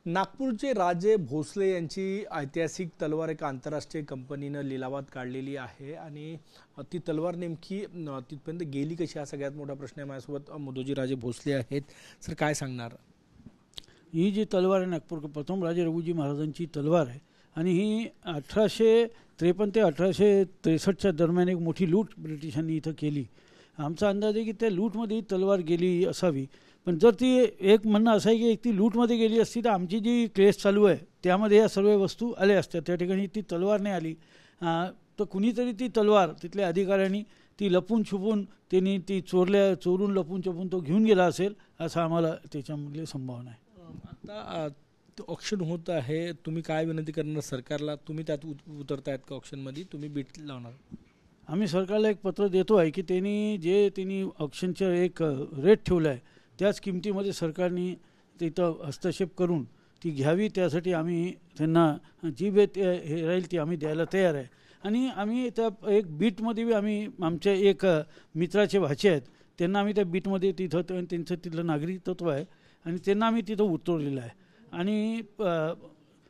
नागपूरचे राजे भोसले यांची ऐतिहासिक तलवार एका आंतरराष्ट्रीय कंपनीनं लिलावात काढलेली आहे आणि ती तलवार नेमकी तिथपर्यंत गेली कशी हा सगळ्यात मोठा प्रश्न आहे। माझ्यासोबत मुदोजी राजे भोसले आहेत। सर काय सांगणार? ही जी तलवार आहे नागपूर प्रथम राजे रघुजी महाराजांची तलवार आहे आणि ही 1853 ते 1863च्या दरम्यान एक मोठी लूट ब्रिटिशांनी इथं केली। आमचा अंदाज आहे की त्या लूटमध्ये ही तलवार गेली असावी, पण जर ती एक म्हणणं असं आहे की ती लूटमध्ये गेली असती तर आमची जी केस चालू आहे त्यामध्ये या सर्व वस्तू आल्या असत्या। त्या ठिकाणी ती तलवार नाही आली, तर कुणीतरी ती तलवार तिथल्या अधिकाऱ्यांनी ती लपून छुपून त्यांनी ती चोरून लपून छपून तो घेऊन गेला असेल असं आम्हाला त्याच्यामधली संभावना आहे। आता ऑक्शन होत आहे, तुम्ही काय विनंती करणार सरकारला? तुम्ही त्यात उतरतायत का ऑक्शनमध्ये? तुम्ही बीट लावणार? आम्ही सरकारला एक पत्र देतो आहे की त्यांनी ऑक्शनचा एक रेट ठेवला आहे त्याच किमतीमध्ये सरकारने तिथं हस्तक्षेप करून ती घ्यावी। त्यासाठी आम्ही त्यांना जी बेत हे राहील ती आम्ही द्यायला तयार आहे। आणि आम्ही त्या एक बीटमध्ये आम्ही आमच्या एक मित्राचे भाचे आहेत त्यांना आम्ही त्या बीटमध्ये तिथं त्यांचं तिथलं नागरिकत्व आहे आणि त्यांना आम्ही तिथं उतरवलेलं आहे। आणि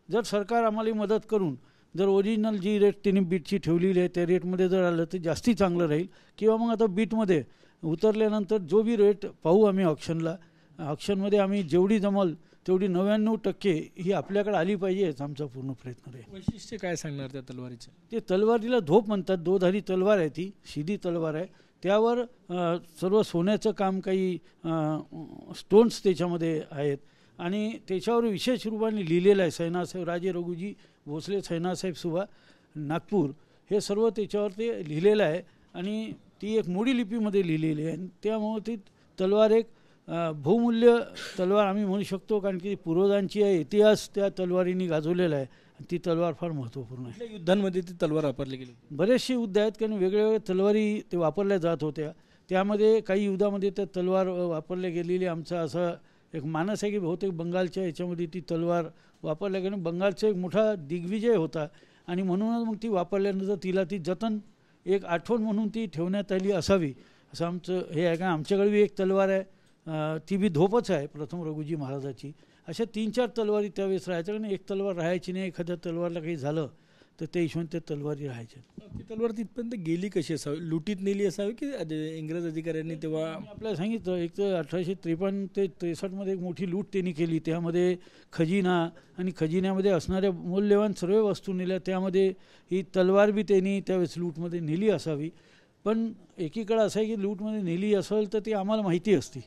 जर सरकार आम्हाला मदत करून जर ओरिजिनल जी रेट त्यांनी बीटची ठेवलेली आहे त्या रेटमध्ये जर आलं तर जास्ती चांगलं राहील, किंवा मग आता बीटमध्ये उतरल्यानंतर जो बी रेट पाहू आम्ही ऑक्शनमध्ये आम्ही जेवढी जमल तेवढी 99% ही आपल्याकडे आली पाहिजे याचा आमचा पूर्ण प्रयत्न राहील। वैशिष्ट्य काय सांगणार त्या तलवारीचे? ते तलवारीला धोप म्हणतात, दोधारी तलवार आहे, ती सीधी तलवार आहे। त्यावर सर्व सोन्याचं काम, काही स्टोन्स त्याच्यामध्ये आहेत आणि त्याच्यावर विशेष रूपाने लिहिलेलं आहे सैनासाहेब राजे रघुजी भोसले सैनासाहेब सुभा नागपूर, हे सर्व त्याच्यावर ते लिहिलेलं आहे आणि ती एक मोडी लिपीमध्ये लिहिलेली आहे। त्यामुळे ती तलवार एक बहुमूल्य तलवार आम्ही म्हणू शकतो, कारण की पूर्वजांची आहे, इतिहास त्या तलवारीने गाजवलेला आहे। ती तलवार फार महत्त्वपूर्ण आहे। युद्धांमध्ये ती तलवार वापरली गेली, बरेचसे युद्ध आहेत कारण वेगवेगळ्या तलवारी ते वापरल्या जात होत्या। त्यामध्ये काही युद्धामध्ये त्या तलवार वापरल्या गेलेली आमचा असा एक मानस आहे की बहुतेक बंगालच्या याच्यामध्ये ती तलवार वापरल्या गेली। बंगालचा एक मोठा दिग्विजय होता आणि म्हणूनच मग ती वापरल्यानंतर तिला ती जतन एक आठवण म्हणून ती ठेवण्यात आली असावी असं आमचं हे आहे। का आमच्याकडे बी एक तलवार आहे, ती बी धोपच आहे प्रथम रघुजी महाराजाची। अशा 3-4 तलवारी त्यावेळेस राहायच्या, कारण एक तलवार राहायची नाही, एखाद्या तलवारला काही झालं तर त्या हिशोबाने त्या तलवारी राहायच्या। ती तलवार तिथपर्यंत गेली कशी असावी? लुटीत नेली असावी की इंग्रज अधिकाऱ्यांनी तेव्हा? आपल्याला सांगितलं एक तर 1853 ते 63मध्ये एक मोठी लूट त्यांनी केली, त्यामध्ये खजिना आणि खजिन्यामध्ये असणाऱ्या मौल्यवान सर्व वस्तू नेल्या, त्यामध्ये ही तलवार बी त्यांनी त्यावेळेस लूटमध्ये नेली असावी। पण एकीकडे असं आहे की लूटमध्ये नेली असेल तर ती आम्हाला माहिती असते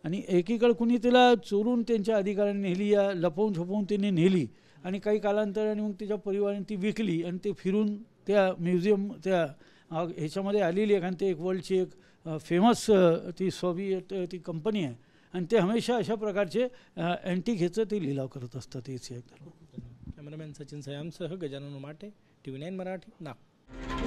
आणि एकीकडे कुणी तिला चोरून त्यांच्या अधिकाऱ्यांनी नेली या लपवून छपवून त्यांनी नेली आणि काही कालांतराने मग तिच्या परिवाराने ती विकली आणि ते फिरून त्या म्युझियम त्या ह्याच्यामध्ये आलेली आहे। कारण ते एक वर्ल्डची एक फेमस ती सोव्हिएट ती कंपनी आहे आणि ते हमेशा अशा प्रकारचे अँटिक ह्याचं ते लिलाव करत असतात। कॅमेरामॅन सचिन सयामसह गजानन उमाटे, TV9 मराठी, नागपूर।